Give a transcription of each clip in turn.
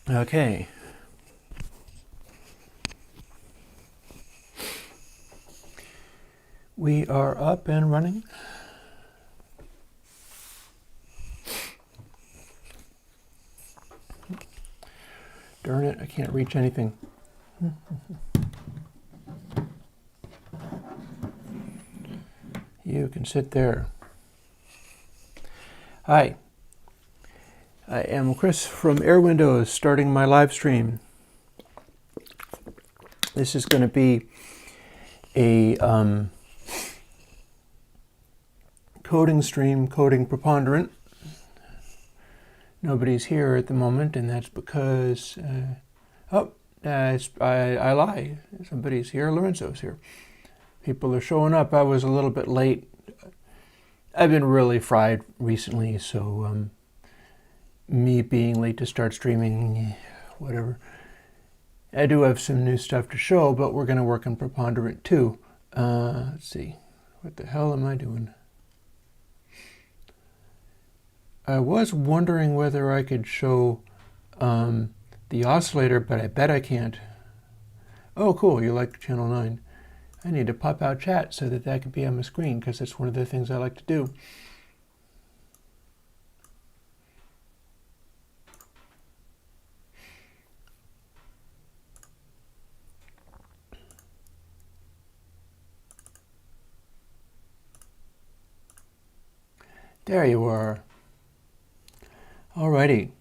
Okay. We are up and running. Darn it, I can't reach anything. You can sit there. Hi, I am Chris from Airwindows, starting my live stream. This is going to be a coding stream, coding Preponderant. Nobody's here at the moment, and that's because, I lie. Somebody's here. Lorenzo's here. People are showing up. I was a little bit late. I've been really fried recently, so me being late to start streaming, whatever. I do have some new stuff to show, but we're going to work on Preponderant too. Let's see. What the hell am I doing? I was wondering whether I could show the oscillator, but I bet I can't. Oh, cool. You like Channel 9. I need to pop out chat so that that could be on my screen, because that's one of the things I like to do. There you are. Alrighty.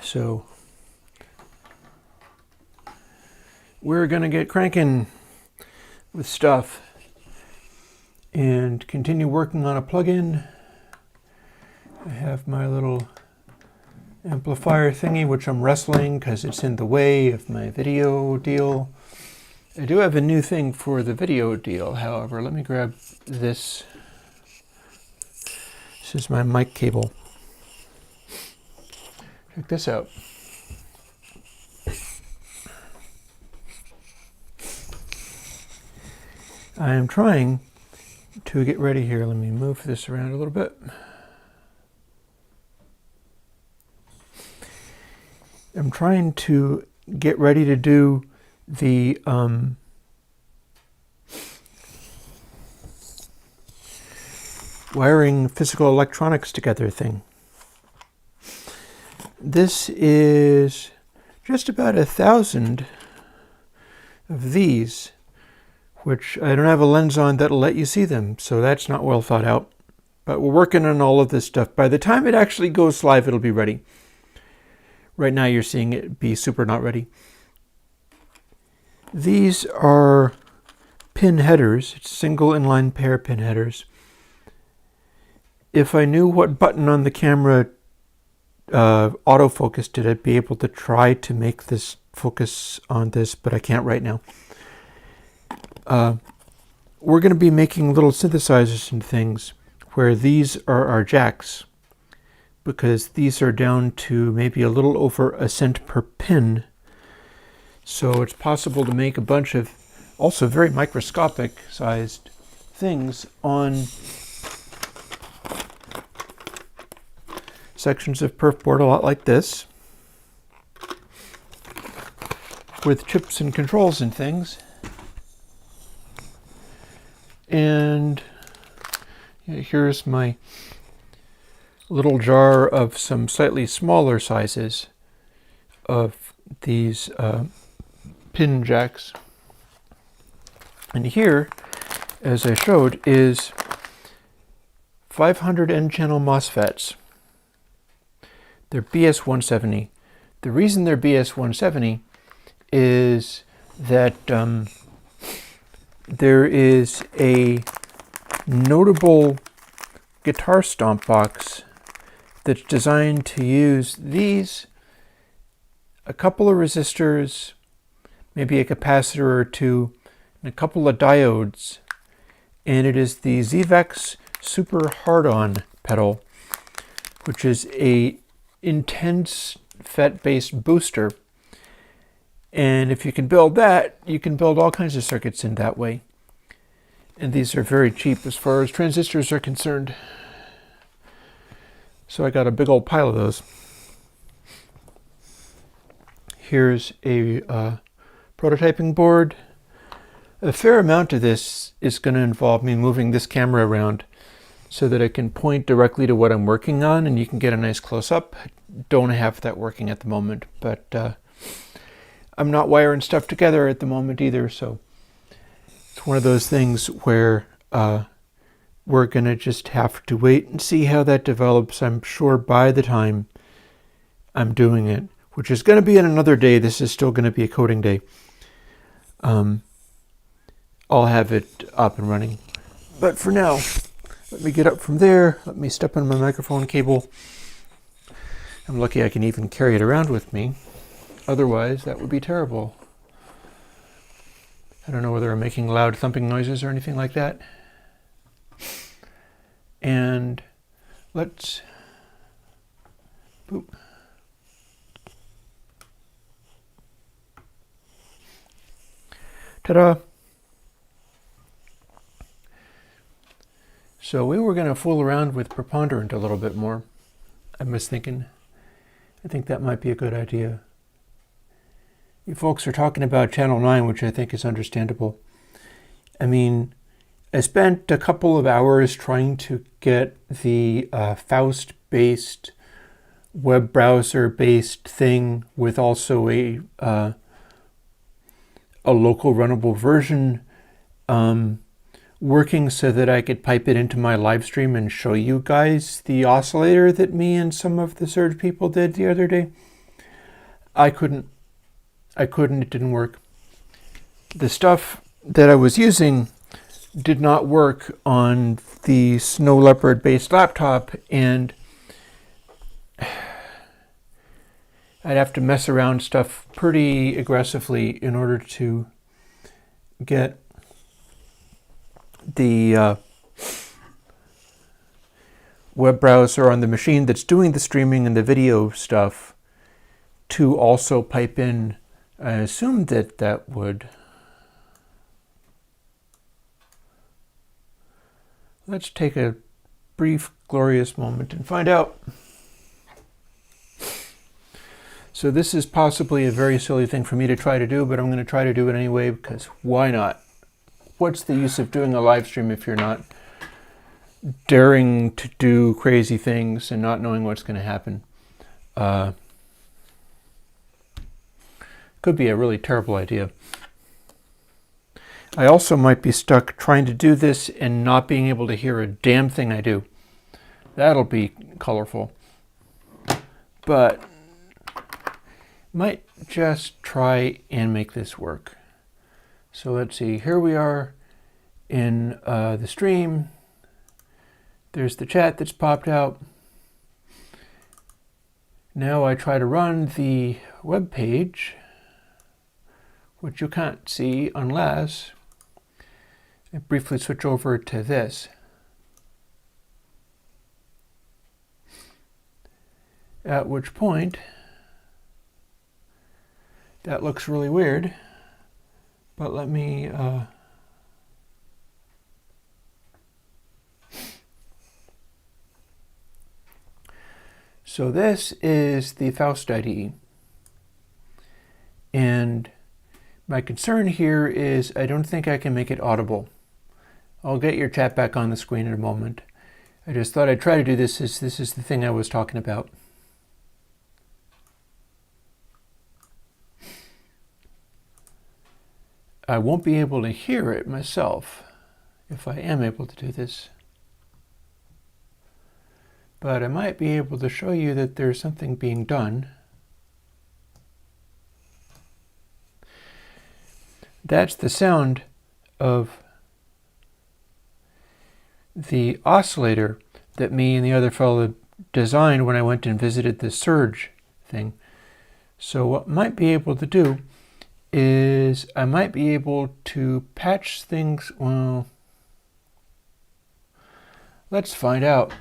So we're going to get cranking with stuff and continue working on a plugin. I have my little amplifier thingy, which I'm wrestling because it's in the way of my video deal. I do have a new thing for the video deal, however. Let me grab this. This is my mic cable. Check this out. I am trying to get ready here. Let me move this around a little bit. I'm trying to get ready to do the wiring physical electronics together thing. This is just about 1,000 of these, which I don't have a lens on that'll let you see them, so that's not well thought out. But we're working on all of this stuff. By the time it actually goes live, it'll be ready. Right now you're seeing it be super not ready. These are pin headers. It's single inline pair pin headers. If I knew what button on the camera autofocus did, I'd be able to try to make this focus on this, but I can't right now. We're going to be making little synthesizers and things where these are our jacks, because these are down to maybe a little over a cent per pin. So it's possible to make a bunch of also very microscopic sized things on sections of perf board, a lot like this, with chips and controls and things. And here's my little jar of some slightly smaller sizes of these pin jacks. And here, as I showed, is 500 N-channel MOSFETs. They're BS170. The reason they're BS170 is that there is a notable guitar stomp box that's designed to use these, a couple of resistors, maybe a capacitor or two, and a couple of diodes. And it is the ZVEX Super Hard-On pedal, which is a intense FET-based booster. And if you can build that, you can build all kinds of circuits in that way. And these are very cheap as far as transistors are concerned. So I got a big old pile of those. Here's a prototyping board. A fair amount of this is going to involve me moving this camera around so that I can point directly to what I'm working on and you can get a nice close-up. Don't have that working at the moment, but I'm not wiring stuff together at the moment either, so it's one of those things where we're going to just have to wait and see how that develops. I'm sure by the time I'm doing it, which is going to be in another day, this is still going to be a coding day, I'll have it up and running. But for now, let me get up from there. Let me step on my microphone cable. I'm lucky I can even carry it around with me. Otherwise, that would be terrible. I don't know whether I'm making loud thumping noises or anything like that. And let's... boop. Ta-da! So we were going to fool around with Preponderant a little bit more. I was thinking, I think that might be a good idea. You folks are talking about Channel 9, which I think is understandable. I mean, I spent a couple of hours trying to get the Faust-based, web browser-based thing with also a local runnable version working so that I could pipe it into my live stream and show you guys the oscillator that me and some of the Surge people did the other day. I couldn't, it didn't work. The stuff that I was using did not work on the Snow Leopard based laptop, and I'd have to mess around stuff pretty aggressively in order to get the web browser on the machine that's doing the streaming and the video stuff to also pipe in. I assumed that that would. Let's take a brief, glorious moment and find out. So this is possibly a very silly thing for me to try to do, but I'm going to try to do it anyway because why not? What's the use of doing a live stream if you're not daring to do crazy things and not knowing what's going to happen? Could be a really terrible idea. I also might be stuck trying to do this and not being able to hear a damn thing I do. That'll be colorful. But might just try and make this work. So let's see, here we are in the stream. There's the chat that's popped out. Now I try to run the web page, which you can't see unless I briefly switch over to this. At which point, that looks really weird. But let me so this is the Faust IDE. And my concern here is I don't think I can make it audible. I'll get your chat back on the screen in a moment. I just thought I'd try to do this as this is the thing I was talking about. I won't be able to hear it myself if I am able to do this. But I might be able to show you that there's something being done. That's the sound of the oscillator that me and the other fellow designed when I went and visited the Surge thing. So what I might be able to do is I might be able to patch things, well, let's find out.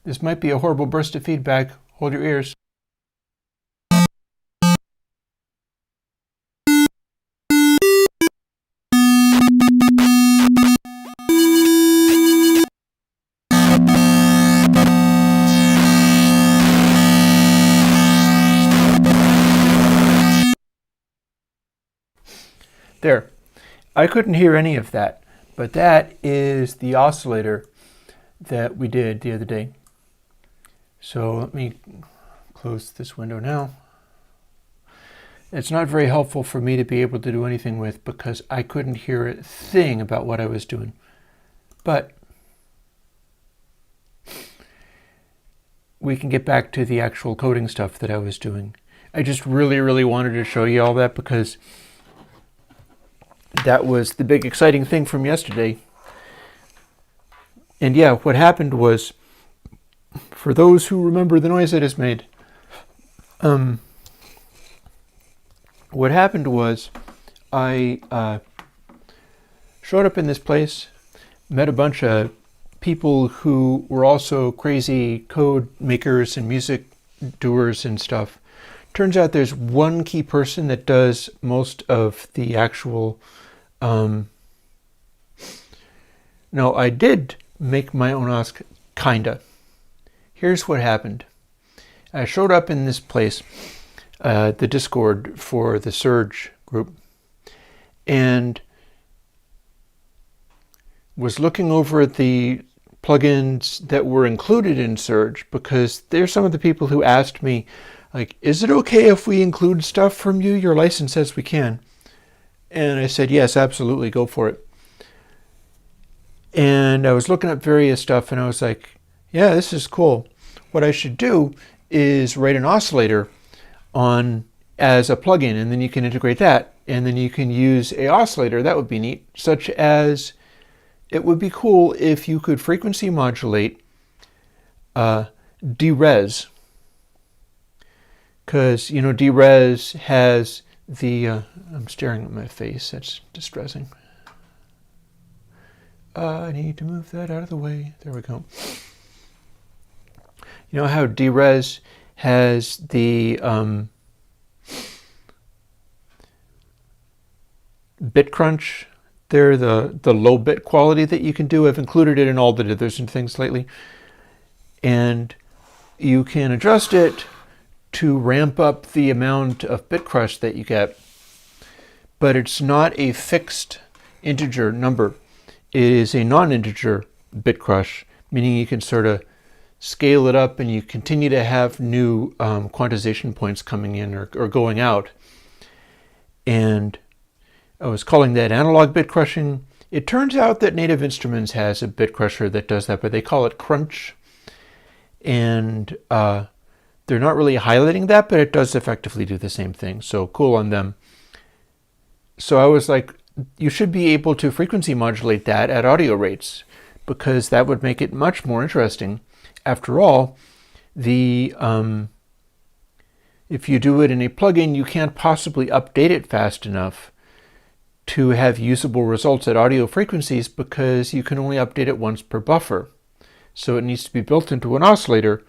This might be a horrible burst of feedback. Hold your ears. There. I couldn't hear any of that, but that is the oscillator that we did the other day. So let me close this window now. It's not very helpful for me to be able to do anything with because I couldn't hear a thing about what I was doing. But we can get back to the actual coding stuff that I was doing. I just really wanted to show you all that because that was the big exciting thing from yesterday. And yeah, what happened was, for those who remember the noise I just made, what happened was I showed up in this place, met a bunch of people who were also crazy code makers and music doers and stuff. Turns out there's one key person that does most of the actual... No, I did make my own OSC, kinda. Here's what happened. I showed up in this place, the Discord for the Surge group, and was looking over at the plugins that were included in Surge, because there's some of the people who asked me, like, is it okay if we include stuff from you? Your license says we can. And I said, yes, absolutely, go for it. And I was looking up various stuff, and I was like, yeah, this is cool. What I should do is write an oscillator on as a plugin, and then you can integrate that. And then you can use a oscillator, that would be neat, such as it would be cool if you could frequency modulate derez. Because, you know, derez has the... I'm staring at my face, that's distressing. I need to move that out of the way. There we go. You know how derez has the bit crunch there, the low bit quality that you can do? I've included it in all the others and things lately. And you can adjust it to ramp up the amount of bit crush that you get. But it's not a fixed integer number. It is a non-integer bit crush, meaning you can sort of scale it up and you continue to have new quantization points coming in or going out. And I was calling that analog bit crushing. It turns out that Native Instruments has a bit crusher that does that, but they call it crunch. And they're not really highlighting that, but it does effectively do the same thing. So cool on them. So I was like, you should be able to frequency modulate that at audio rates, because that would make it much more interesting. After all, if you do it in a plugin, you can't possibly update it fast enough to have usable results at audio frequencies, because you can only update it once per buffer. So it needs to be built into an oscillator.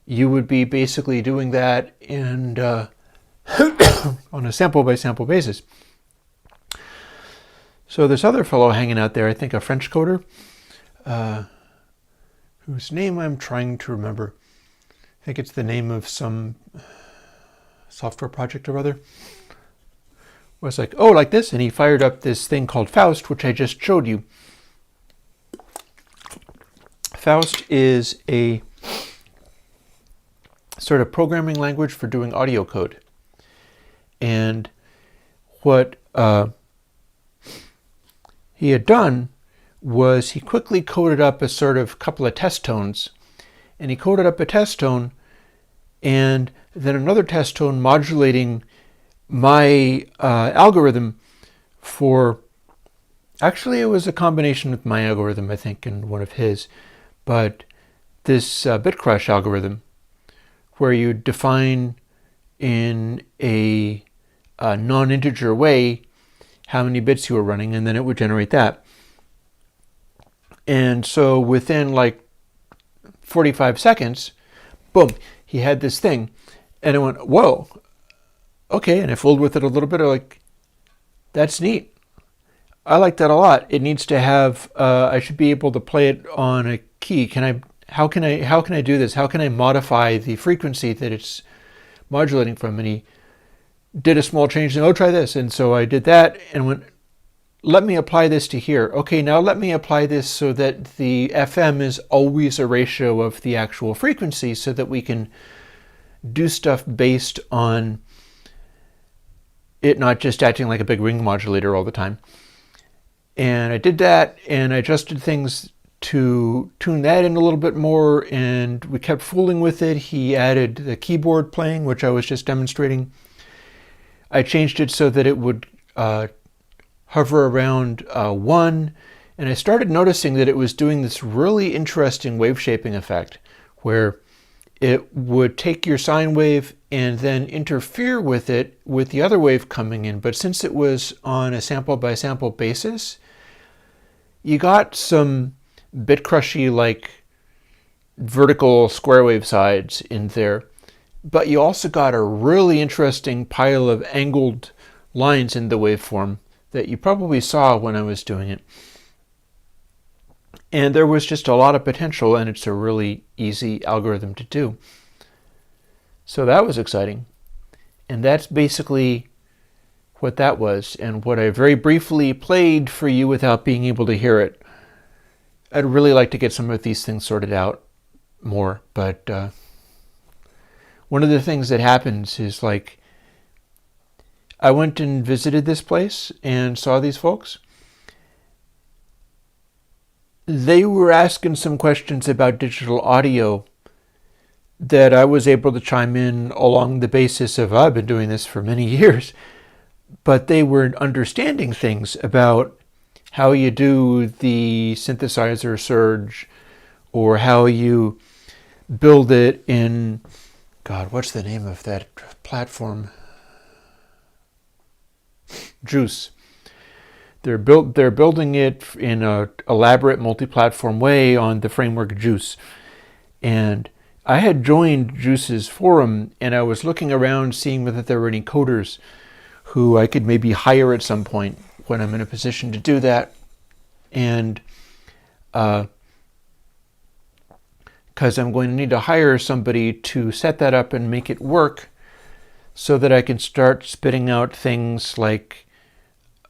You would be basically doing that and on a sample by sample basis. So this other fellow hanging out there, I think a French coder, whose name I'm trying to remember. I think it's the name of some software project or other. Was like, oh, like this, and he fired up this thing called Faust, which I just showed you. Faust is a sort of programming language for doing audio code. And what he had done was he quickly coded up a sort of couple of test tones. And he coded up a test tone and then another test tone modulating my algorithm for... Actually, it was a combination with my algorithm, I think, and one of his. But this bit crush algorithm, where you define in a non-integer way how many bits you were running, and then it would generate that. And so within like 45 seconds, boom, he had this thing. And I went, whoa, okay. And I fooled with it a little bit. I'm like, that's neat. I like that a lot. It needs to have, I should be able to play it on a key. How can I do this? How can I modify the frequency that it's modulating from? And he did a small change and, oh, try this. And so I did that and went, let me apply this to here. Okay, now let me apply this so that the FM is always a ratio of the actual frequency so that we can do stuff based on it not just acting like a big ring modulator all the time. And I did that, and I adjusted things to tune that in a little bit more, and we kept fooling with it. He added the keyboard playing, which I was just demonstrating. I changed it so that it would hover around 1, and I started noticing that it was doing this really interesting wave shaping effect, where it would take your sine wave and then interfere with it with the other wave coming in. But since it was on a sample by sample basis, you got some bit crushy like vertical square wave sides in there, but you also got a really interesting pile of angled lines in the waveform that you probably saw when I was doing it. And there was just a lot of potential, and it's a really easy algorithm to do. So that was exciting. And that's basically what that was, and what I very briefly played for you without being able to hear it. I'd really like to get some of these things sorted out more, but one of the things that happens is, like, I went and visited this place and saw these folks. They were asking some questions about digital audio that I was able to chime in along the basis of, I've been doing this for many years, but they were understanding things about how you do the synthesizer surge, or how you build it in, God, what's the name of that platform? Juice. They're building it in an elaborate multi-platform way on the framework Juice. And I had joined Juice's forum, and I was looking around seeing whether there were any coders who I could maybe hire at some point when I'm in a position to do that. And because I'm going to need to hire somebody to set that up and make it work so that I can start spitting out things like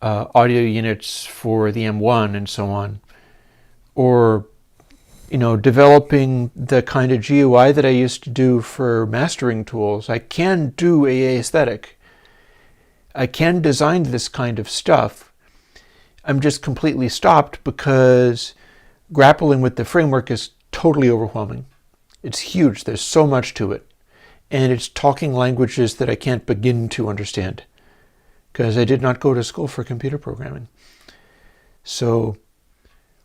audio units for the M1 and so on, or developing the kind of GUI that I used to do for mastering tools. I can do AA aesthetic. I can design this kind of stuff. I'm just completely stopped because grappling with the framework is totally overwhelming. It's huge. There's so much to it. And it's talking languages that I can't begin to understand, because I did not go to school for computer programming. So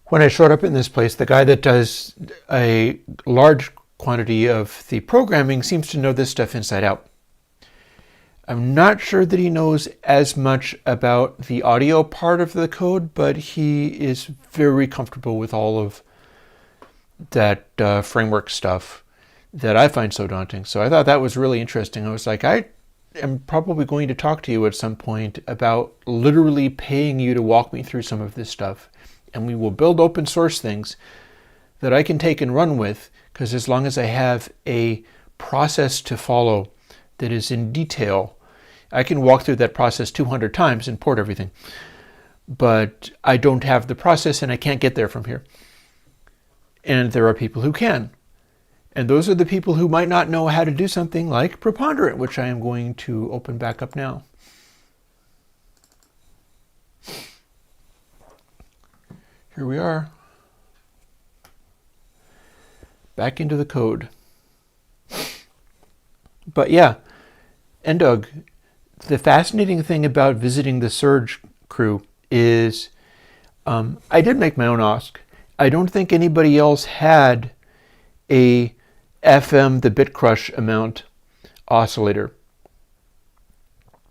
when I showed up in this place, the guy that does a large quantity of the programming seems to know this stuff inside out. I'm not sure that he knows as much about the audio part of the code, but he is very comfortable with all of that framework stuff that I find so daunting. So I thought that was really interesting. I was like, I am probably going to talk to you at some point about literally paying you to walk me through some of this stuff. And we will build open source things that I can take and run with, because as long as I have a process to follow that is in detail, I can walk through that process 200 times and port everything. But I don't have the process, and I can't get there from here. And there are people who can. And those are the people who might not know how to do something like Preponderant, which I am going to open back up now. Here we are. Back into the code. But yeah, Endog, the fascinating thing about visiting the Surge crew is I did make my own OSC. I don't think anybody else had a FM, the bit crush amount oscillator.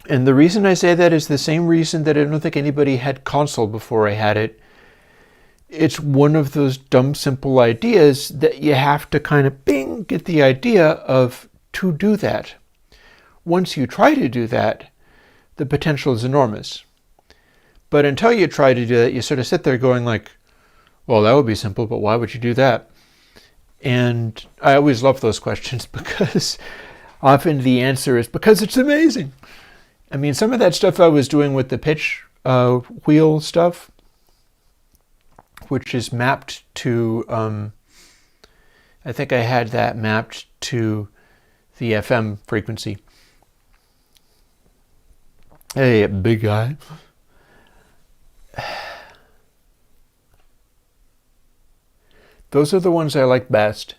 And the reason I say that is the same reason that I don't think anybody had console before I had it. It's one of those dumb, simple ideas that you have to kind of get the idea of to do that. Once you try to do that, the potential is enormous. But until you try to do that, you sort of sit there going like, well, that would be simple, but why would you do that? And I always love those questions, because often the answer is because it's amazing. I mean, some of that stuff I was doing with the pitch wheel stuff, which is mapped to, I think I had that mapped to the FM frequency. Hey, big guy. Those are the ones I like best,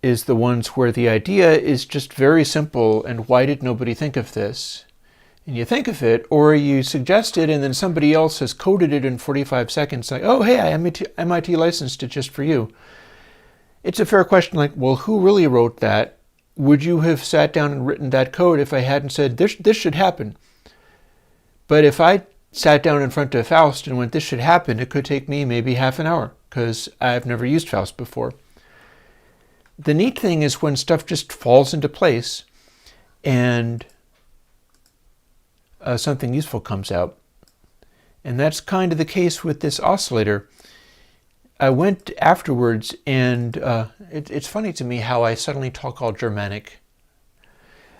is the ones where the idea is just very simple and why did nobody think of this? And you think of it, or you suggest it and then somebody else has coded it in 45 seconds, like, oh, hey, I MIT licensed it just for you. It's a fair question, like, well, who really wrote that? Would you have sat down and written that code if I hadn't said, this should happen? But if I sat down in front of Faust and went, this should happen, it could take me maybe half an hour, because I've never used Faust before. The neat thing is when stuff just falls into place and something useful comes out. And that's kind of the case with this oscillator. I went afterwards, and it's funny to me how I suddenly talk all Germanic.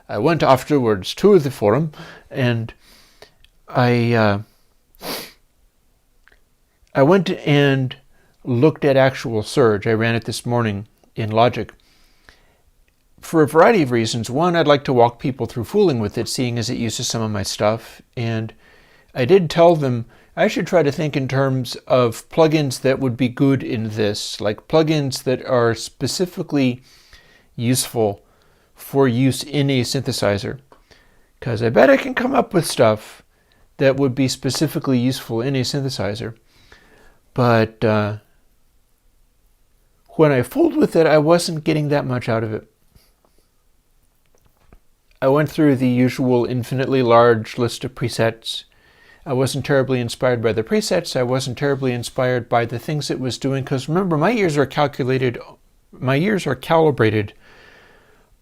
I went afterwards to the forum, and I went and looked at actual surge. I ran it this morning in Logic. For a variety of reasons. One, I'd like to walk people through fooling with it, seeing as it uses some of my stuff. And I did tell them I should try to think in terms of plugins that would be good in this, like plugins that are specifically useful for use in a synthesizer. Because I bet I can come up with stuff that would be specifically useful in a synthesizer. But when I fooled with it, I wasn't getting that much out of it. I went through the usual infinitely large list of presets. I wasn't terribly inspired by the presets. I wasn't terribly inspired by the things it was doing, because remember, my ears are calibrated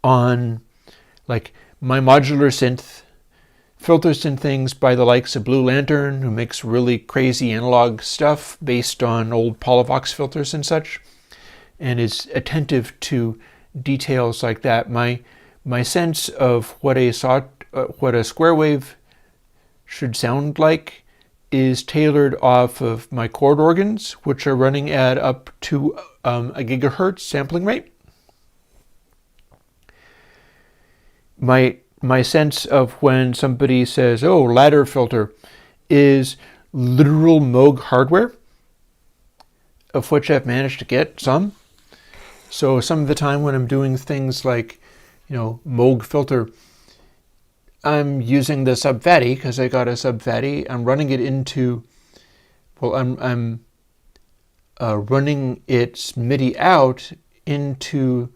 on like my modular synth, filters and things by the likes of Blue Lantern, who makes really crazy analog stuff based on old Polivox filters and such, and is attentive to details like that. My sense of what a square wave should sound like is tailored off of my chord organs, which are running at up to a gigahertz sampling rate. My sense of when somebody says, oh, ladder filter, is literal Moog hardware, of which I've managed to get some. So some of the time when I'm doing things like, Moog filter, I'm using the sub-fatty because I got a sub-fatty. I'm running it into, I'm running its MIDI out into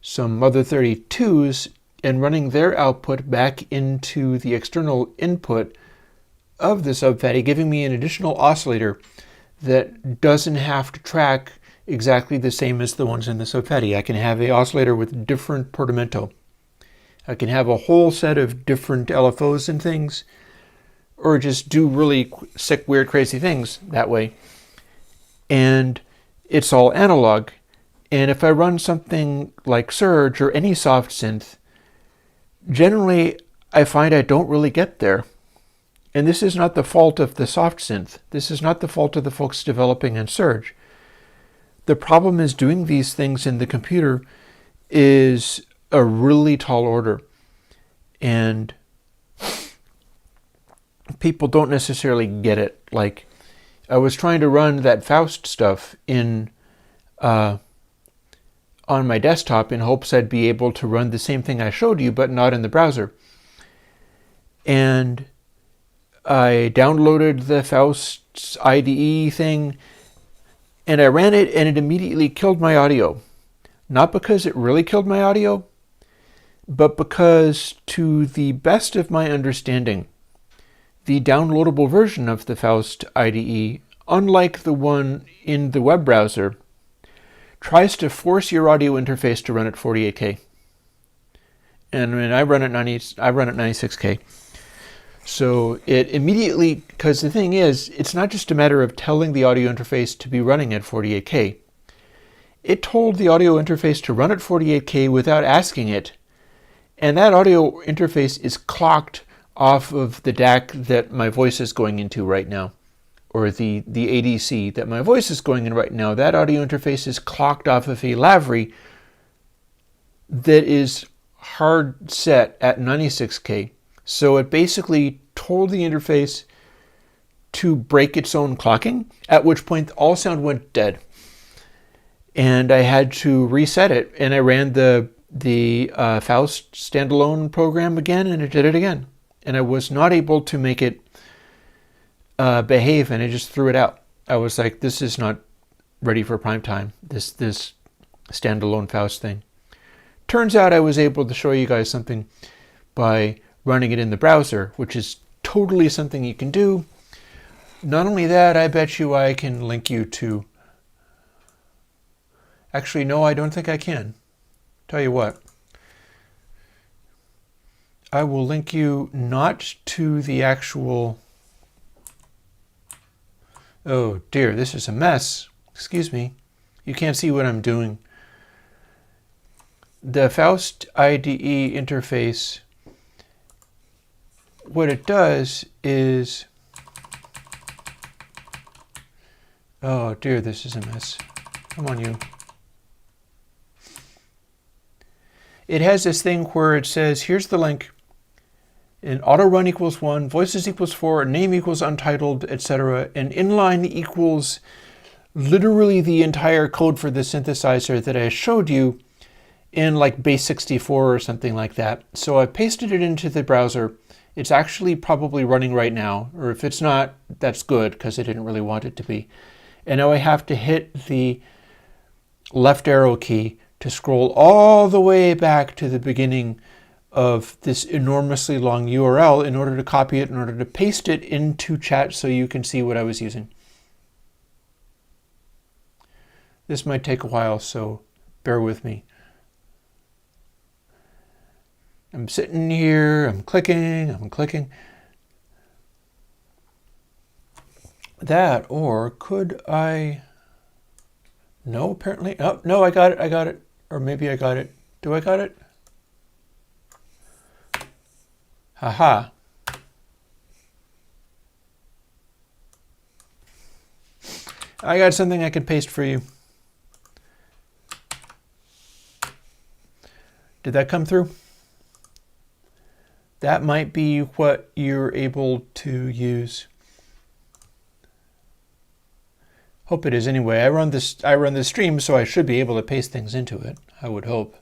some Mother 32s and running their output back into the external input of the sub-fatty, giving me an additional oscillator that doesn't have to track exactly the same as the ones in the sub-fatty. I can have an oscillator with different portamento. I can have a whole set of different LFOs and things, or just do really sick, weird, crazy things that way. And it's all analog. And if I run something like Surge or any soft synth, generally I find I don't really get there. And this is not the fault of the soft synth. This is not the fault of the folks developing in Surge. The problem is doing these things in the computer is a really tall order. And people don't necessarily get it. Like, I was trying to run that Faust stuff in on my desktop in hopes I'd be able to run the same thing I showed you, but not in the browser. And I downloaded the Faust's IDE thing, and I ran it, and it immediately killed my audio. Not because it really killed my audio, but because, to the best of my understanding, the downloadable version of the Faust IDE, unlike the one in the web browser, tries to force your audio interface to run at 48K. And when I run at 96K. So it immediately, because the thing is, it's not just a matter of telling the audio interface to be running at 48K. It told the audio interface to run at 48K without asking it. And that audio interface is clocked off of the DAC that my voice is going into right now, or the ADC that my voice is going in right now. That audio interface is clocked off of a Lavry that is hard set at 96K. So it basically told the interface to break its own clocking, at which point all sound went dead. And I had to reset it, and I ran the Faust standalone program again, and it did it again. And I was not able to make it behave, and I just threw it out. I was like, this is not ready for prime time, this standalone Faust thing. Turns out I was able to show you guys something by running it in the browser, which is totally something you can do. Not only that, I bet you I can link you to... Actually, no, I don't think I can. Tell you what. I will link you not to the actual... Oh dear, this is a mess. Excuse me. You can't see what I'm doing. The Faust IDE interface, what it does is... Oh dear, this is a mess. Come on, you. It has this thing where it says, here's the link, and auto run equals 1, voices equals 4, name equals untitled, etc. And inline equals literally the entire code for the synthesizer that I showed you in like base 64 or something like that. So I pasted it into the browser. It's actually probably running right now, or if it's not, that's good, because I didn't really want it to be. And now I have to hit the left arrow key to scroll all the way back to the beginning of this enormously long URL in order to copy it, in order to paste it into chat so you can see what I was using. This might take a while, so bear with me. I'm sitting here, I'm clicking. That, or could I... No, apparently. Oh, no, I got it. Or maybe I got it. Do I got it? Haha. I got something I can paste for you. Did that come through? That might be what you're able to use. Hope it is anyway. I run this stream, so I should be able to paste things into it. I would hope.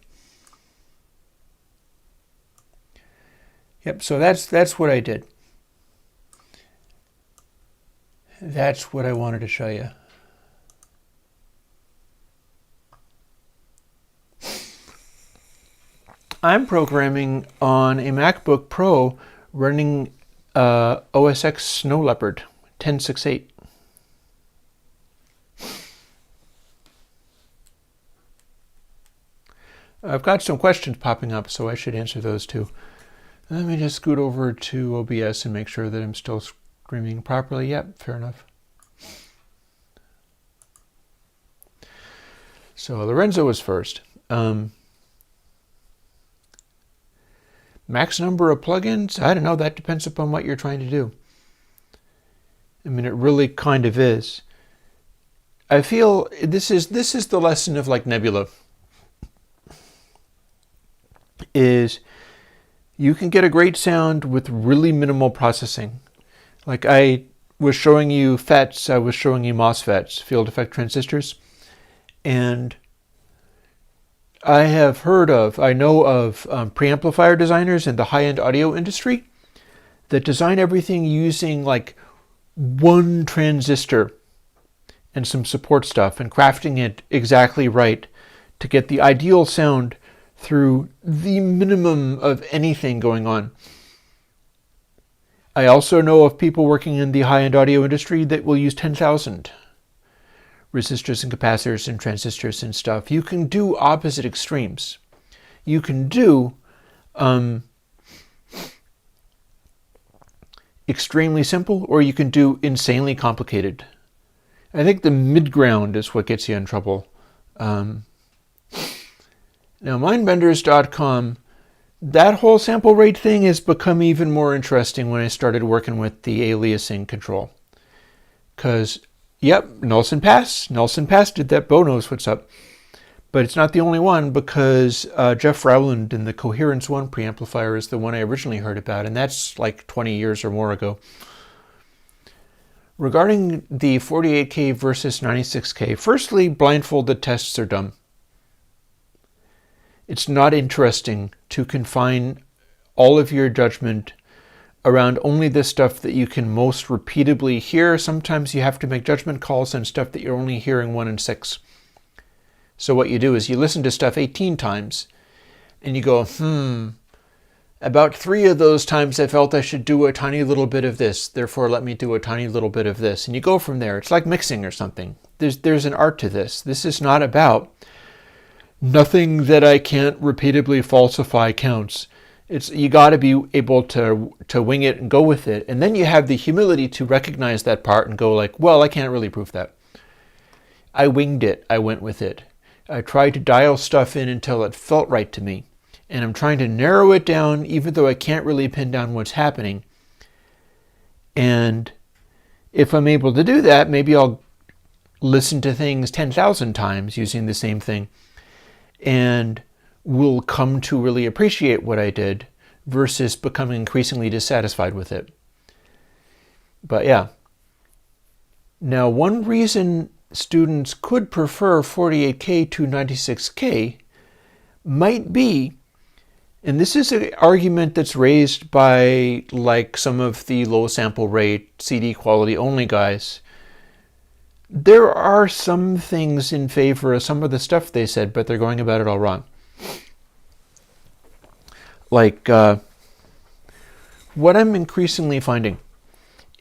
Yep, so that's what I did. That's what I wanted to show you. I'm programming on a MacBook Pro running OS X Snow Leopard 10.6.8. I've got some questions popping up, so I should answer those too. Let me just scoot over to OBS and make sure that I'm still streaming properly. Yep, fair enough. So Lorenzo was first. Max number of plugins? I don't know. That depends upon what you're trying to do. I mean, it really kind of is. I feel this is the lesson of like Nebula. Is you can get a great sound with really minimal processing. Like I was showing you FETs, I was showing you MOSFETs, field effect transistors, and I know of preamplifier designers in the high-end audio industry that design everything using like one transistor and some support stuff and crafting it exactly right to get the ideal sound through the minimum of anything going on. I also know of people working in the high-end audio industry that will use 10,000 resistors and capacitors and transistors and stuff. You can do opposite extremes. You can do extremely simple, or you can do insanely complicated. I think the mid-ground is what gets you in trouble. Now, mindbenders.com That whole sample rate thing has become even more interesting when I started working with the aliasing control. Because, yep, Nelson Pass did that. Bo knows what's up. But it's not the only one, because Jeff Rowland in the Coherence 1 preamplifier is the one I originally heard about, and that's like 20 years or more ago. Regarding the 48K versus 96K, firstly, blindfolded tests are dumb. It's not interesting to confine all of your judgment around only the stuff that you can most repeatably hear. Sometimes you have to make judgment calls on stuff that you're only hearing 1 in 6. So what you do is you listen to stuff 18 times and you go, about 3 of those times I felt I should do a tiny little bit of this, therefore let me do a tiny little bit of this. And you go from there. It's like mixing or something. There's an art to this. This is not about nothing that I can't repeatedly falsify counts. You got to be able to wing it and go with it. And then you have the humility to recognize that part and go like, well, I can't really prove that. I winged it. I went with it. I tried to dial stuff in until it felt right to me. And I'm trying to narrow it down even though I can't really pin down what's happening. And if I'm able to do that, maybe I'll listen to things 10,000 times using the same thing and will come to really appreciate what I did versus becoming increasingly dissatisfied with it. But yeah. Now, one reason students could prefer 48K to 96K might be, and this is an argument that's raised by like some of the low sample rate CD quality only guys. There are some things in favor of some of the stuff they said, but they're going about it all wrong. Like what I'm increasingly finding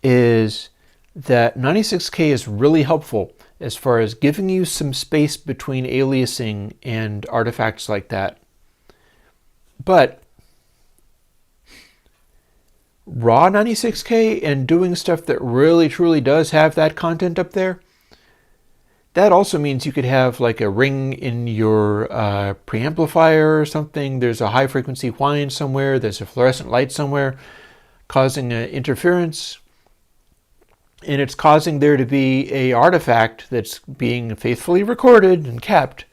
is that 96K is really helpful as far as giving you some space between aliasing and artifacts like that. But raw 96K and doing stuff that really truly does have that content up there, that also means you could have like a ring in your preamplifier or something. There's a high frequency whine somewhere. There's a fluorescent light somewhere causing interference. And it's causing there to be a artifact that's being faithfully recorded and kept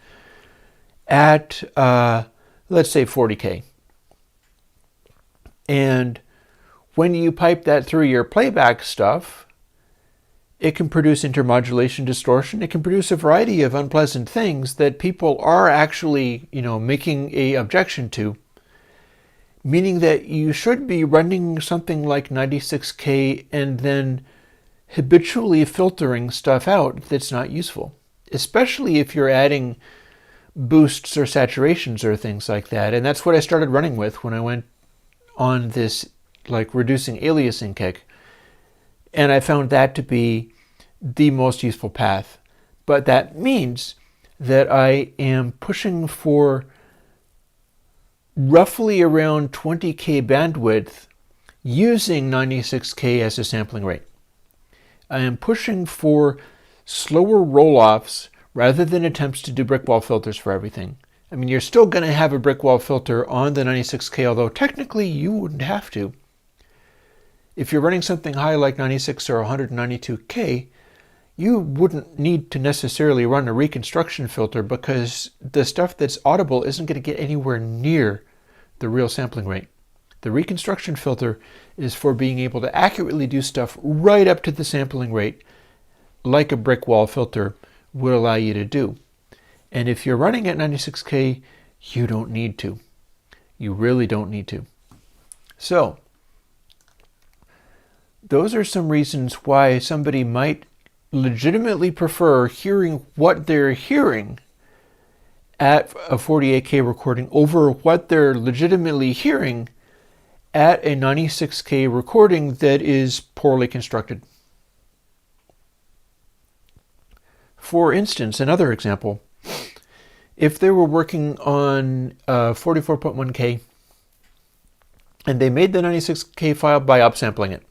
at, let's say 40K. And when you pipe that through your playback stuff, it can produce intermodulation distortion. It can produce a variety of unpleasant things that people are actually, making a objection to. Meaning that you should be running something like 96K and then habitually filtering stuff out that's not useful, especially if you're adding boosts or saturations or things like that. And that's what I started running with when I went on this like reducing aliasing kick. And I found that to be the most useful path. But that means that I am pushing for roughly around 20K bandwidth using 96K as a sampling rate. I am pushing for slower roll-offs rather than attempts to do brick wall filters for everything. I mean, you're still going to have a brick wall filter on the 96K, although technically you wouldn't have to. If you're running something high like 96 or 192K, you wouldn't need to necessarily run a reconstruction filter because the stuff that's audible isn't going to get anywhere near the real sampling rate. The reconstruction filter is for being able to accurately do stuff right up to the sampling rate, like a brick wall filter would allow you to do. And if you're running at 96K, you don't need to. You really don't need to. So, those are some reasons why somebody might legitimately prefer hearing what they're hearing at a 48K recording over what they're legitimately hearing at a 96K recording that is poorly constructed. For instance, another example, if they were working on 44.1K and they made the 96K file by upsampling it,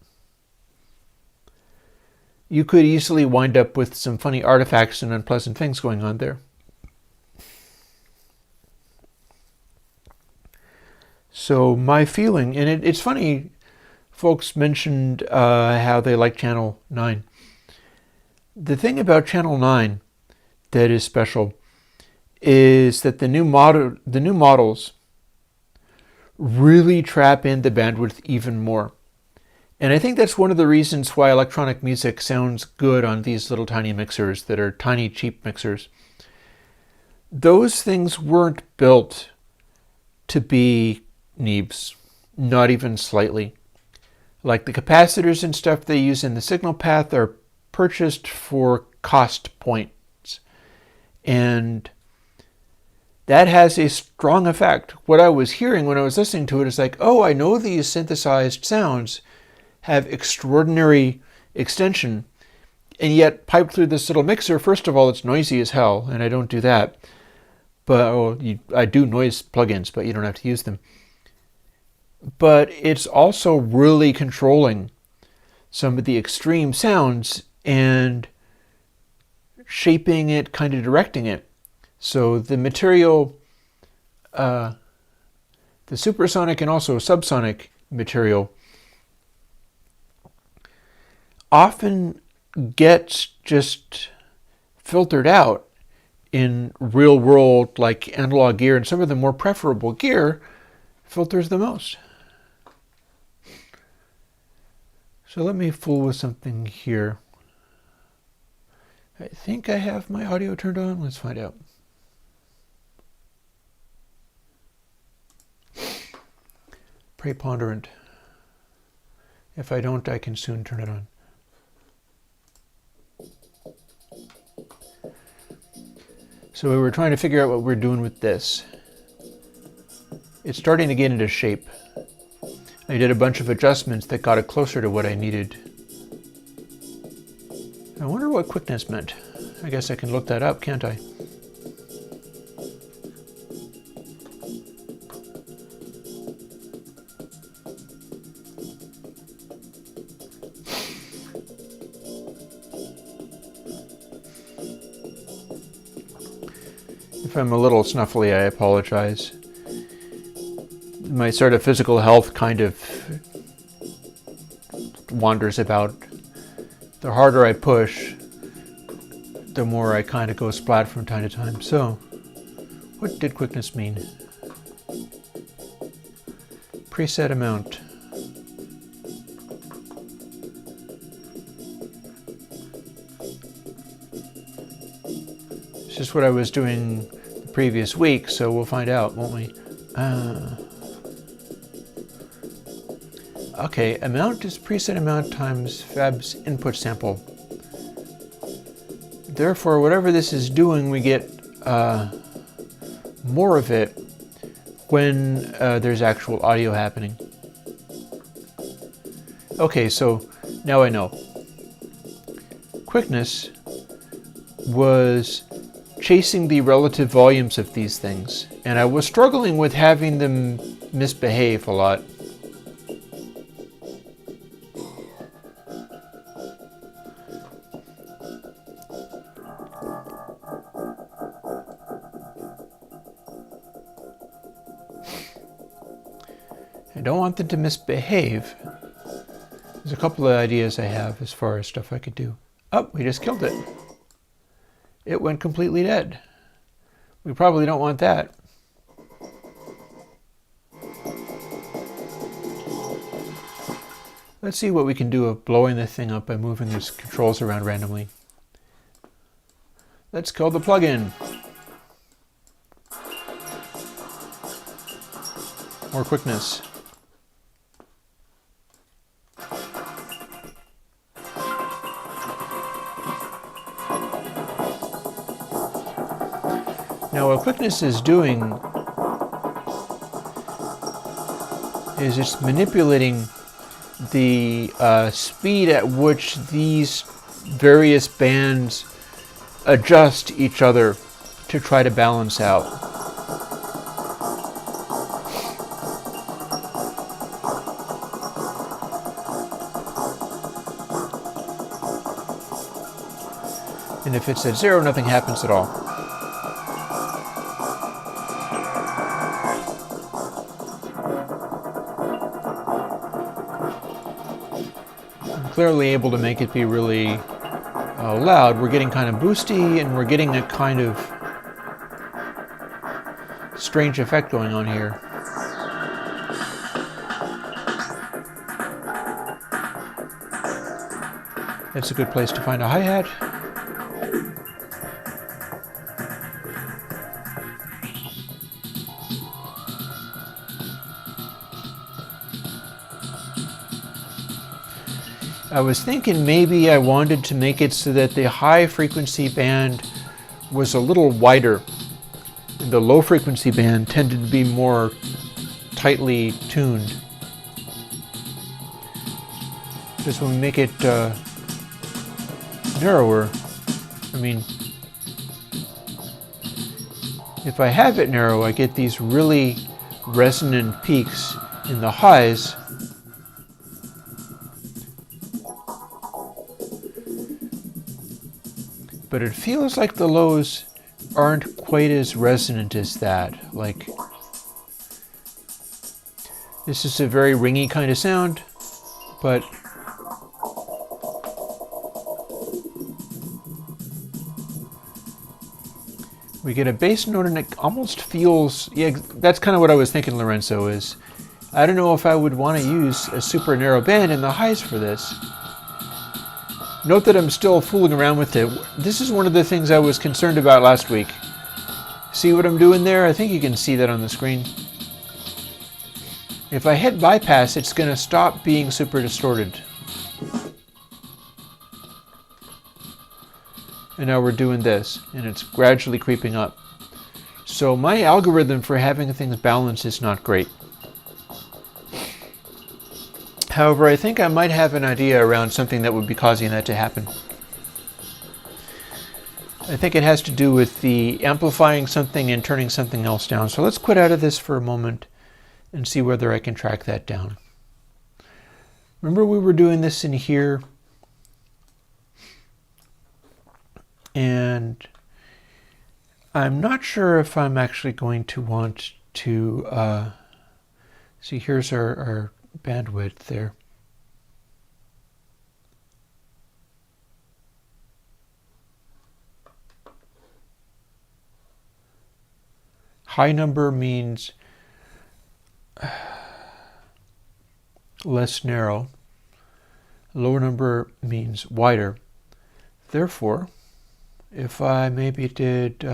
you could easily wind up with some funny artifacts and unpleasant things going on there. So my feeling, and it's funny, folks mentioned how they like Channel 9. The thing about Channel 9 that is special is that the new models really trap in the bandwidth even more. And I think that's one of the reasons why electronic music sounds good on these little tiny mixers that are tiny, cheap mixers. Those things weren't built to be Neebs, not even slightly. Like the capacitors and stuff they use in the signal path are purchased for cost points. And that has a strong effect. What I was hearing when I was listening to it is like, oh, I know these synthesized sounds have extraordinary extension, and yet piped through this little mixer, first of all, it's noisy as hell, and I don't do that. But I do noise plugins, but you don't have to use them. But it's also really controlling some of the extreme sounds and shaping it, kind of directing it. So the material, the supersonic and also subsonic material often gets just filtered out in real world, like analog gear, and some of the more preferable gear filters the most. So let me fool with something here. I think I have my audio turned on. Let's find out. Preponderant. If I don't, I can soon turn it on. So we were trying to figure out what we're doing with this. It's starting to get into shape. I did a bunch of adjustments that got it closer to what I needed. I wonder what quickness meant. I guess I can look that up, can't I? If I'm a little snuffly, I apologize. My sort of physical health kind of wanders about. The harder I push, the more I kind of go splat from time to time. So, what did quickness mean? Preset amount. It's just what I was doing the previous week, so we'll find out, won't we? Okay, amount is preset amount times Fab's input sample. Therefore, whatever this is doing, we get more of it when there's actual audio happening. Okay, so now I know. Quickness was chasing the relative volumes of these things, and I was struggling with having them misbehave a lot. I don't want them to misbehave. There's a couple of ideas I have as far as stuff I could do. Oh, we just killed it. It went completely dead. We probably don't want that. Let's see what we can do of blowing this thing up by moving these controls around randomly. Let's kill the plugin. More quickness. Now what quickness is doing is it's manipulating the speed at which these various bands adjust each other to try to balance out. And if it's at 0, nothing happens at all. clearly able to make it be really loud. We're getting kind of boosty, and we're getting a kind of strange effect going on here. That's a good place to find a hi-hat. I was thinking maybe I wanted to make it so that the high frequency band was a little wider. The low frequency band tended to be more tightly tuned. Just when we make it narrower, I mean, if I have it narrow, I get these really resonant peaks in the highs. But it feels like the lows aren't quite as resonant as that. Like, this is a very ringy kind of sound, but we get a bass note and it almost feels, yeah, that's kind of what I was thinking, Lorenzo, is I don't know if I would want to use a super narrow band in the highs for this. Note that I'm still fooling around with it. This is one of the things I was concerned about last week. See what I'm doing there? I think you can see that on the screen. If I hit bypass, it's going to stop being super distorted. And now we're doing this, and it's gradually creeping up. So my algorithm for having things balanced is not great. However, I think I might have an idea around something that would be causing that to happen. I think it has to do with the amplifying something and turning something else down. So let's quit out of this for a moment and see whether I can track that down. Remember we were doing this in here? And I'm not sure if I'm actually going to want to see, here's our bandwidth there. High number means less narrow. Lower number means wider. Therefore, if I maybe did,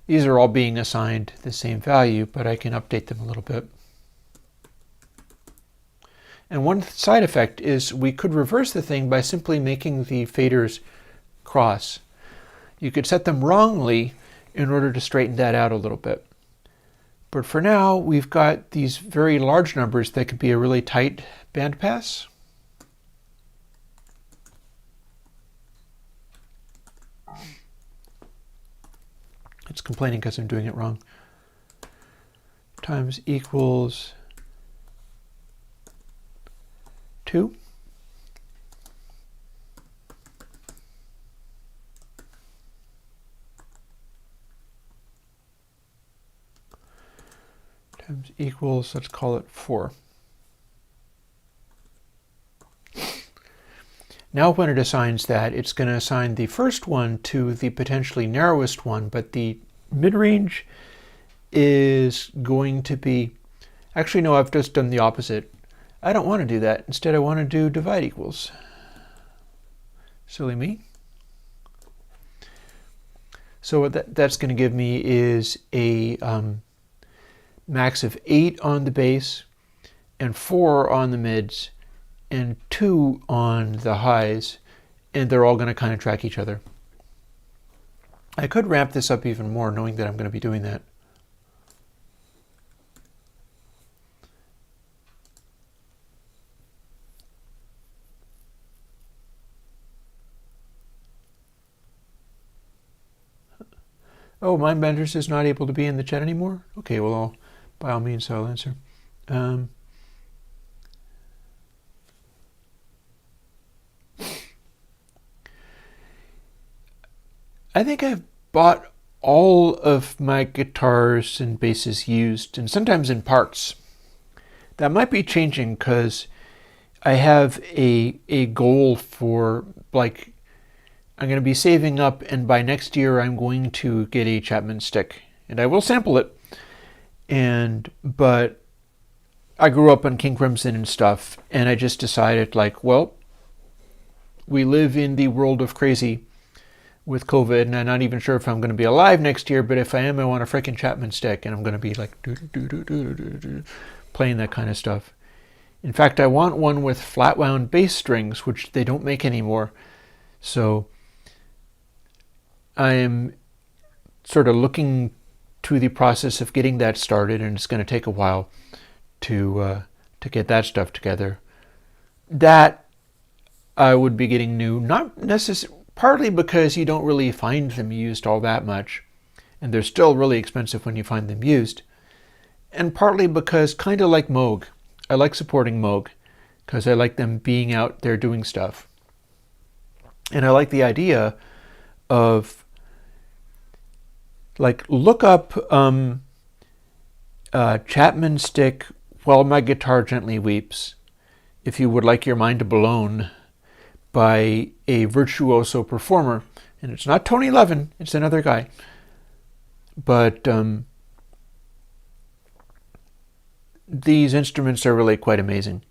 these are all being assigned the same value, but I can update them a little bit. And one side effect is we could reverse the thing by simply making the faders cross. You could set them wrongly in order to straighten that out a little bit. But for now, we've got these very large numbers that could be a really tight bandpass. It's complaining because I'm doing it wrong. Times equals 2. Times equals, let's call it 4. Now when it assigns that, it's going to assign the first one to the potentially narrowest one, but the mid-range is going to be, actually no, I've just done the opposite. I don't want to do that. Instead I want to do divide equals. Silly me. So what that's going to give me is a max of 8 on the bass and 4 on the mids and 2 on the highs, and they're all going to kind of track each other. I could ramp this up even more knowing that I'm going to be doing that. Oh, MindBenders is not able to be in the chat anymore? Okay, well, by all means, I'll answer. I think I've bought all of my guitars and basses used, and sometimes in parts. That might be changing because I have a goal for, like, I'm going to be saving up, and by next year I'm going to get a Chapman stick, and I will sample it. But I grew up on King Crimson and stuff, and I just decided, like, well, we live in the world of crazy with COVID, and I'm not even sure if I'm going to be alive next year, but if I am, I want a freaking Chapman stick, and I'm going to be like playing that kind of stuff. In fact, I want one with flat wound bass strings, which they don't make anymore. So I'm sort of looking to the process of getting that started, and it's going to take a while to get that stuff together. That I would be getting new, not necessarily, partly because you don't really find them used all that much, and they're still really expensive when you find them used, and partly because, kind of like Moog, I like supporting Moog because I like them being out there doing stuff, and I like the idea of, like, look up Chapman stick While My Guitar Gently Weeps, if you would like your mind blown by a virtuoso performer. And it's not Tony Levin, it's another guy. But these instruments are really quite amazing.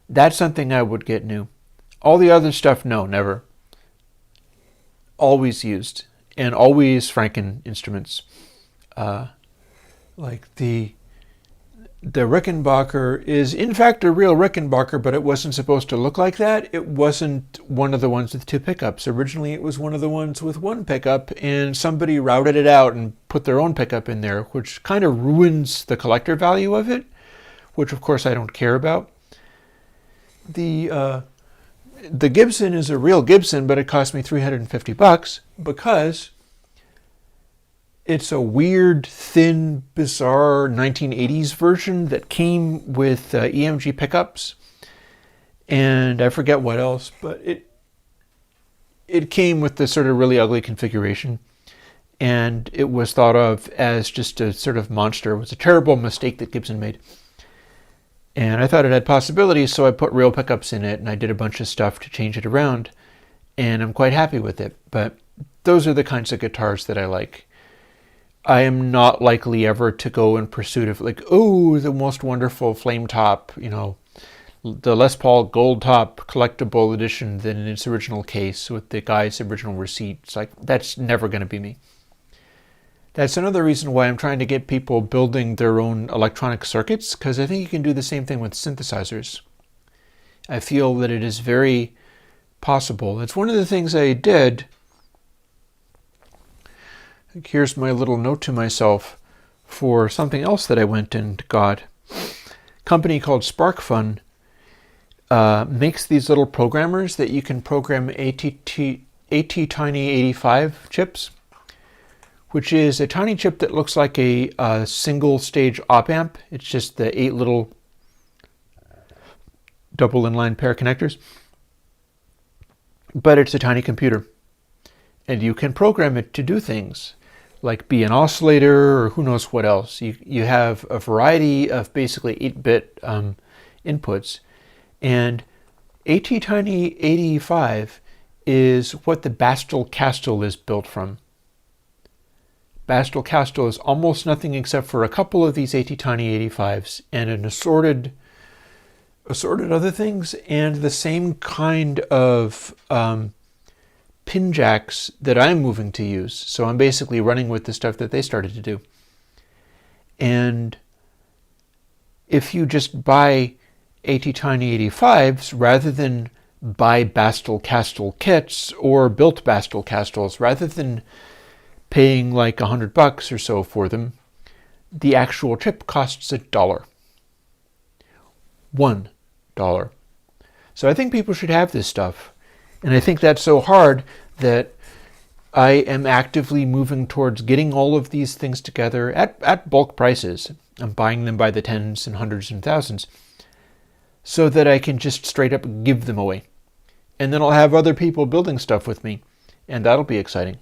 That's something I would get new. All the other stuff, no, never. Always used. And always Franken instruments. Like the Rickenbacker is in fact a real Rickenbacker, but it wasn't supposed to look like that. It wasn't one of the ones with two pickups. Originally it was one of the ones with one pickup, and somebody routed it out and put their own pickup in there, which kind of ruins the collector value of it, which of course I don't care about. The Gibson is a real Gibson, but it cost me $350 because it's a weird, thin, bizarre 1980s version that came with EMG pickups, and I forget what else, but it came with this sort of really ugly configuration, and it was thought of as just a sort of monster. It was a terrible mistake that Gibson made. And I thought it had possibilities, so I put real pickups in it, and I did a bunch of stuff to change it around, and I'm quite happy with it. But those are the kinds of guitars that I like. I am not likely ever to go in pursuit of, like, oh, the most wonderful flame top, the Les Paul Gold Top collectible edition than in its original case with the guy's original receipt. It's like, that's never going to be me. That's another reason why I'm trying to get people building their own electronic circuits, because I think you can do the same thing with synthesizers. I feel that it is very possible. It's one of the things I did. Here's my little note to myself for something else that I went and got. A company called SparkFun makes these little programmers that you can program AT-Tiny 85 chips, which is a tiny chip that looks like a single stage op amp. It's just the 8 little double inline pair connectors. But it's a tiny computer. And you can program it to do things like be an oscillator or who knows what else. You have a variety of basically 8-bit inputs. And AT-Tiny 85 is what the Bastel-Castel is built from. Bastel-Castel is almost nothing except for a couple of these AT-Tiny 85s and an assorted other things, and the same kind of pin jacks that I'm moving to use. So I'm basically running with the stuff that they started to do. And if you just buy AT-Tiny 85s rather than buy Bastel-Castel kits or built Bastel-Castels, rather than paying like $100 or so for them, the actual chip costs $1. $1. So I think people should have this stuff. And I think that's so hard that I am actively moving towards getting all of these things together at bulk prices. I'm buying them by the tens and hundreds and thousands so that I can just straight up give them away. And then I'll have other people building stuff with me, and that'll be exciting.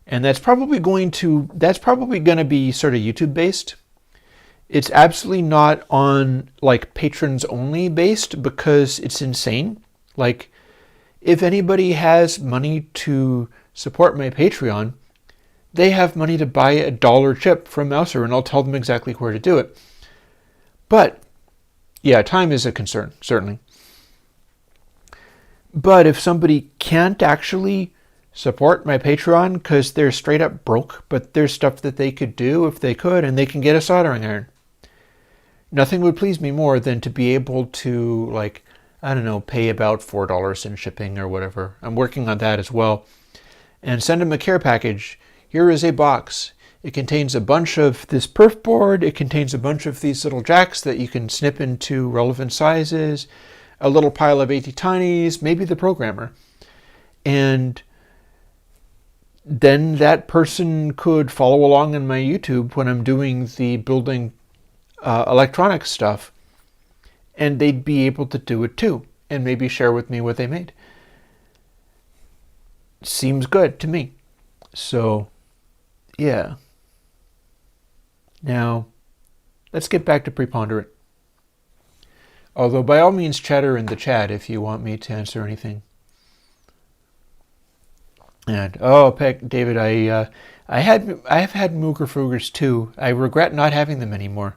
And that's probably going to be sort of YouTube based. It's absolutely not on like patrons only based, because it's insane. Like, if anybody has money to support my Patreon, they have money to buy a dollar chip from Mouser, and I'll tell them exactly where to do it. But yeah, time is a concern, certainly. But if somebody can't actually support my Patreon because they're straight up broke, but there's stuff that they could do if they could, and they can get a soldering iron. Nothing would please me more than to be able to, like, I don't know, pay about $4 in shipping or whatever. I'm working on that as well. And send them a care package. Here is a box. It contains a bunch of this perf board. It contains a bunch of these little jacks that you can snip into relevant sizes, a little pile of AT-Tinies, maybe the programmer. And then that person could follow along on my YouTube when I'm doing the building electronics stuff, and they'd be able to do it too, and maybe share with me what they made. Seems good to me. So, yeah. Now, let's get back to Preponderant. Although, by all means, chatter in the chat if you want me to answer anything. And David, I've had Mooger Foogers too. I regret not having them anymore.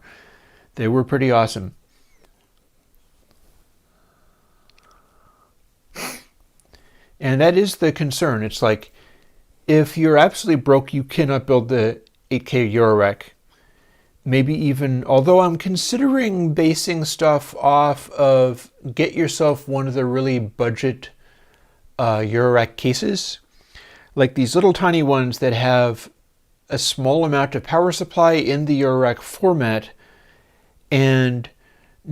They were pretty awesome. And that is the concern. It's like, if you're absolutely broke, you cannot build the 8K Eurorack. Maybe even, although I'm considering basing stuff off of, get yourself one of the really budget Eurorack cases. Like these little tiny ones that have a small amount of power supply in the Eurorack format, and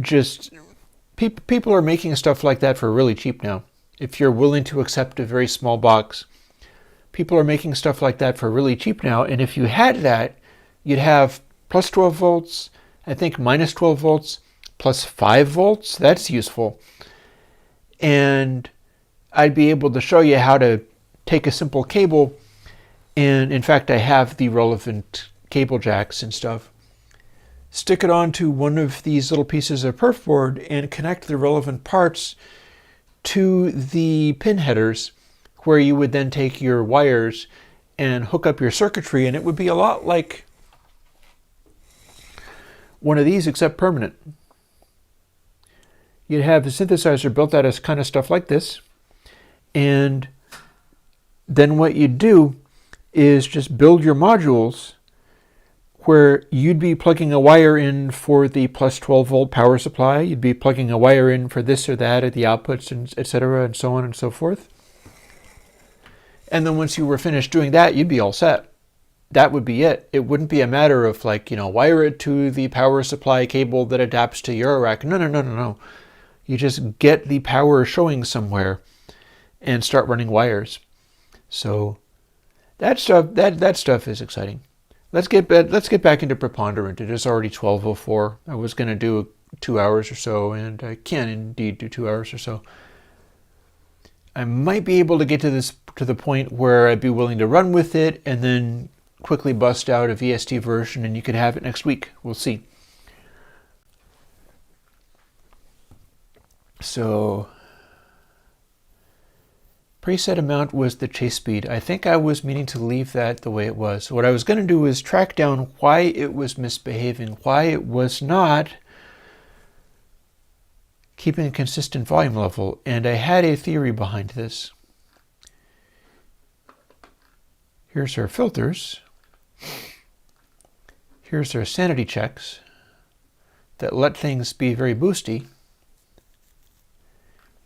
just people are making stuff like that for really cheap now. If you're willing to accept a very small box, people are making stuff like that for really cheap now. And if you had that, you'd have plus 12 volts, I think minus 12 volts, plus 5 volts. That's useful. And I'd be able to show you how to take a simple cable, and in fact I have the relevant cable jacks and stuff, stick it onto one of these little pieces of perf board and connect the relevant parts to the pin headers, where you would then take your wires and hook up your circuitry, and it would be a lot like one of these, except permanent. You'd have the synthesizer built out of kind of stuff like this, and then what you'd do is just build your modules where you'd be plugging a wire in for the plus 12 volt power supply, you'd be plugging a wire in for this or that at the outputs, and etc., and so on and so forth. And then once you were finished doing that, you'd be all set. That would be it. It wouldn't be a matter of like, wire it to the power supply cable that adapts to Eurorack. No. You just get the power showing somewhere and start running wires. So that stuff is exciting. Let's get back into Preponderant. It is already 12:04. I was going to do 2 hours or so, and I can indeed do 2 hours or so. I might be able to get to the point where I'd be willing to run with it, and then quickly bust out a VST version, and you could have it next week. We'll see. So, preset amount was the chase speed. I think I was meaning to leave that the way it was. What I was going to do is track down why it was misbehaving, why it was not keeping a consistent volume level, and I had a theory behind this. Here's our filters. Here's our sanity checks that let things be very boosty.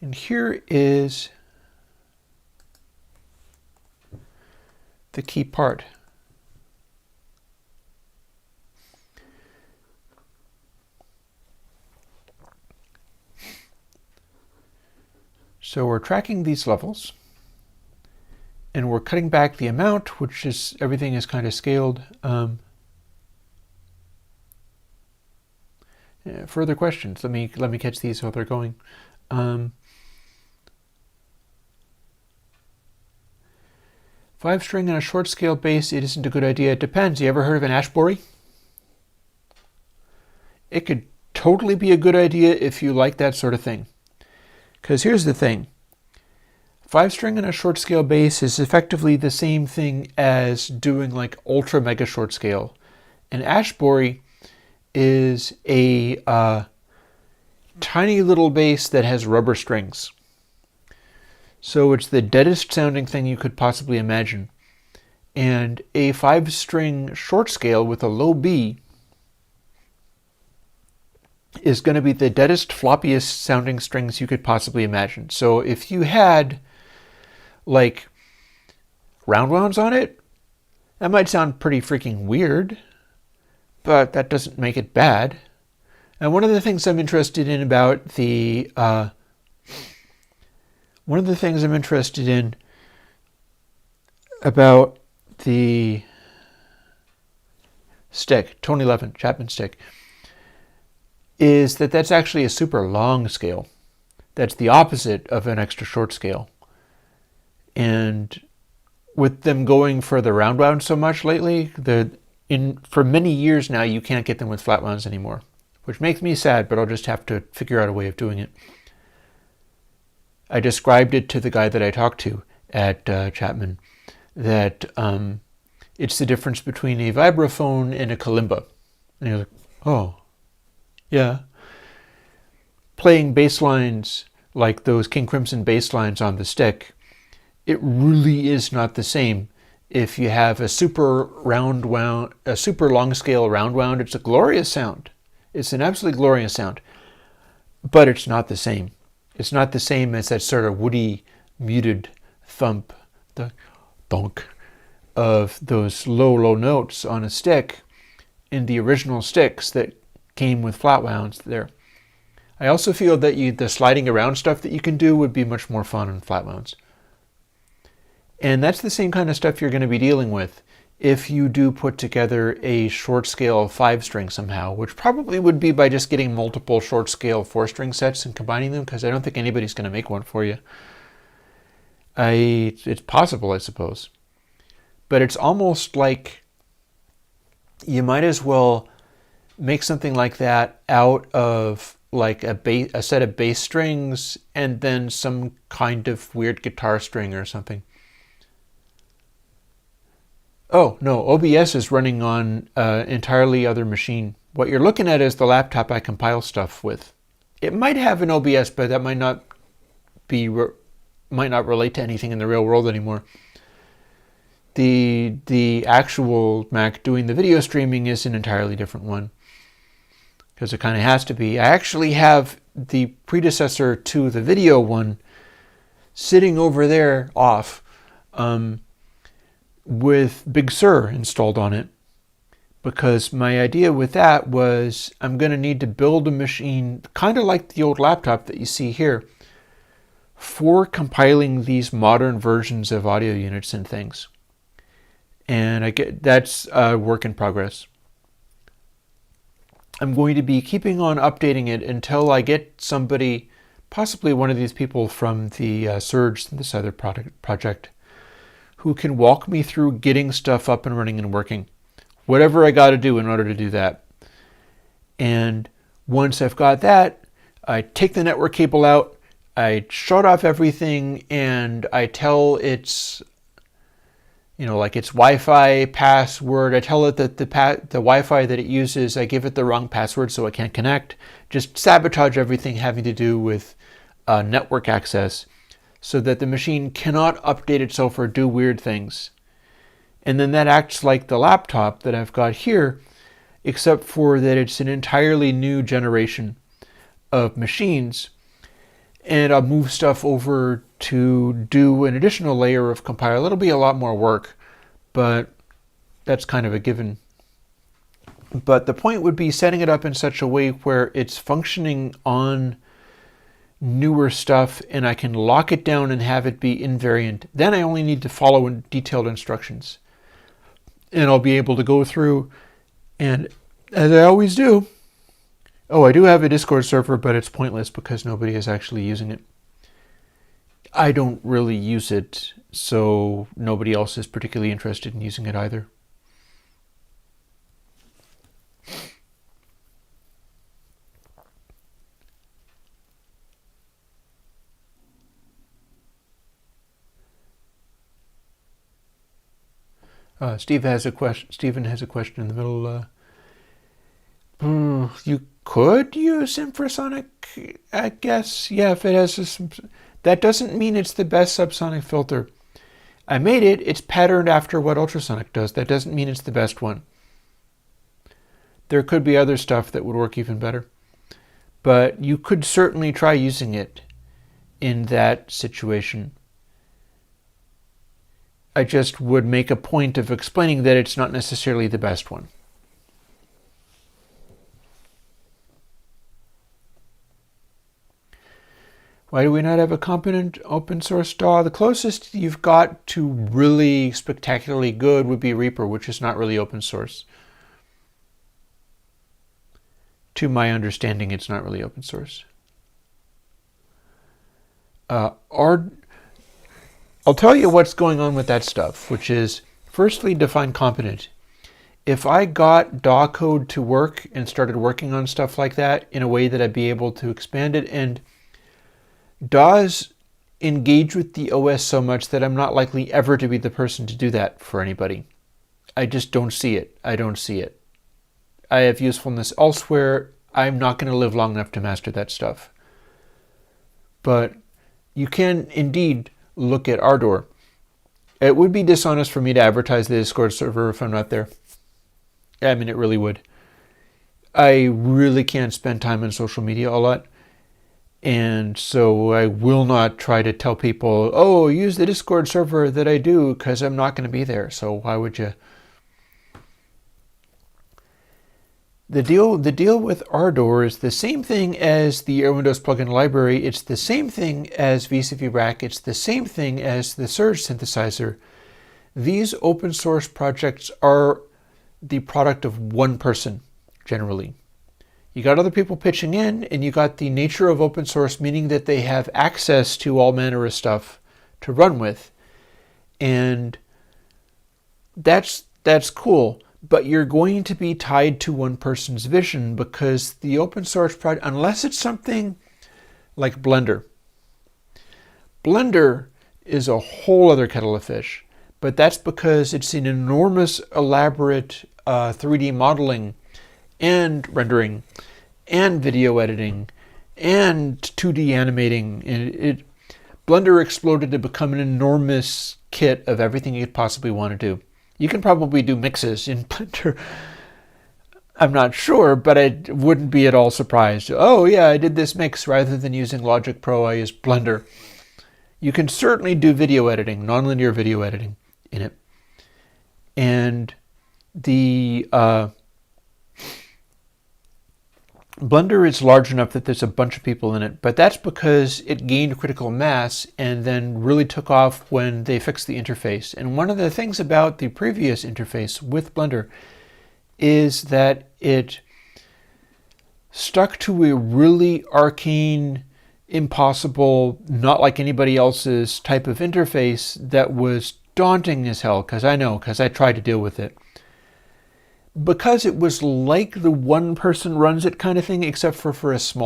And here is the key part. So we're tracking these levels, and we're cutting back the amount, which is, everything is kind of scaled. Further questions? Let me catch these while they're going. 5-string on a short scale bass, it isn't a good idea. It depends. You ever heard of an Ashbury? it could totally be a good idea if you like that sort of thing. Because here's the thing. 5-string in a short scale bass is effectively the same thing as doing like ultra mega short scale. And Ashbury is a tiny little bass that has rubber strings. So it's the deadest sounding thing you could possibly imagine. And a 5-string short scale with a low B is going to be the deadest, floppiest sounding strings you could possibly imagine. So if you had like round wounds on it, that might sound pretty freaking weird, but that doesn't make it bad. And one of the things I'm interested in about the stick, Tony Levin, Chapman stick, is that that's actually a super long scale. That's the opposite of an extra short scale. And with them going for the round wound so much lately, for many years now, you can't get them with flat wounds anymore, which makes me sad, but I'll just have to figure out a way of doing it. I described it to the guy that I talked to at Chapman, that it's the difference between a vibraphone and a kalimba. And he was like, oh, yeah. Playing bass lines like those King Crimson bass lines on the stick, it really is not the same. If you have a super long scale round wound, it's a glorious sound. It's an absolutely glorious sound, but it's not the same. It's not the same as that sort of woody, muted thump, the donk of those low notes on a stick in the original sticks that came with flat wounds there. I also feel that the sliding around stuff that you can do would be much more fun on flat wounds. And that's the same kind of stuff you're going to be dealing with if you do put together a short scale 5-string somehow, which probably would be by just getting multiple short scale 4-string sets and combining them, because I don't think anybody's going to make one for you. It's possible, I suppose. But it's almost like you might as well make something like that out of like a set of bass strings and then some kind of weird guitar string or something. Oh, no, OBS is running on an entirely other machine. What you're looking at is the laptop I compile stuff with. It might have an OBS, but that might not relate to anything in the real world anymore. The actual Mac doing the video streaming is an entirely different one, because it kind of has to be. I actually have the predecessor to the video one sitting over there off, with Big Sur installed on it, because my idea with that was I'm going to need to build a machine kind of like the old laptop that you see here for compiling these modern versions of audio units and things. And that's a work in progress. I'm going to be keeping on updating it until I get somebody, possibly one of these people from the Surge, this other project, who can walk me through getting stuff up and running and working. Whatever I got to do in order to do that. And once I've got that, I take the network cable out, I shut off everything, and I tell its, like its Wi-Fi password. I tell it that the Wi-Fi that it uses, I give it the wrong password so it can't connect. Just sabotage everything having to do with network access, so that the machine cannot update itself or do weird things. And then that acts like the laptop that I've got here, except for that it's an entirely new generation of machines. And I'll move stuff over to do an additional layer of compile. It'll be a lot more work, but that's kind of a given. But the point would be setting it up in such a way where it's functioning on newer stuff, and I can lock it down and have it be invariant. Then I only need to follow detailed instructions. And I'll be able to go through, and as I always do, I do have a Discord server, but it's pointless because nobody is actually using it. I don't really use it, so nobody else is particularly interested in using it either. Stephen has a question in the middle. You could use infrasonic, I guess. Yeah, if it has this. That doesn't mean it's the best subsonic filter. I made it. It's patterned after what ultrasonic does. That doesn't mean it's the best one. There could be other stuff that would work even better. But you could certainly try using it in that situation. I just would make a point of explaining that it's not necessarily the best one. Why do we not have a competent open source DAW? The closest you've got to really spectacularly good would be Reaper, which is not really open source. To my understanding, it's not really open source. I'll tell you what's going on with that stuff, which is, firstly, define competent. If I got DAW code to work and started working on stuff like that in a way that I'd be able to expand it, and DAWs engage with the OS so much that I'm not likely ever to be the person to do that for anybody. I just don't see it. I don't see it. I have usefulness elsewhere. I'm not going to live long enough to master that stuff. But you can indeed look at Ardor. It would be dishonest for me to advertise the Discord server if I'm not there. I mean, it really would. I really can't spend time on social media a lot. And so I will not try to tell people, oh, use the Discord server that I do, because I'm not going to be there. So why would you? The deal with Ardor is the same thing as the Airwindows plugin library. It's the same thing as VCV Rack. It's the same thing as the Surge synthesizer. These open source projects are the product of one person, generally. You got other people pitching in, and you got the nature of open source, meaning that they have access to all manner of stuff to run with. And that's cool. But you're going to be tied to one person's vision, because the open source project, unless it's something like Blender. Blender is a whole other kettle of fish, but that's because it's an enormous, elaborate 3D modeling and rendering and video editing and 2D animating. Blender exploded to become an enormous kit of everything you could possibly want to do. You can probably do mixes in Blender. I'm not sure, but I wouldn't be at all surprised. Oh yeah, I did this mix. Rather than using Logic Pro, I used Blender. You can certainly do video editing, nonlinear video editing in it. And the Blender is large enough that there's a bunch of people in it, but that's because it gained critical mass and then really took off when they fixed the interface. And one of the things about the previous interface with Blender is that it stuck to a really arcane, impossible, not like anybody else's type of interface that was daunting as hell, because I tried to deal with it. Because it was like the one person runs it kind of thing, except for a small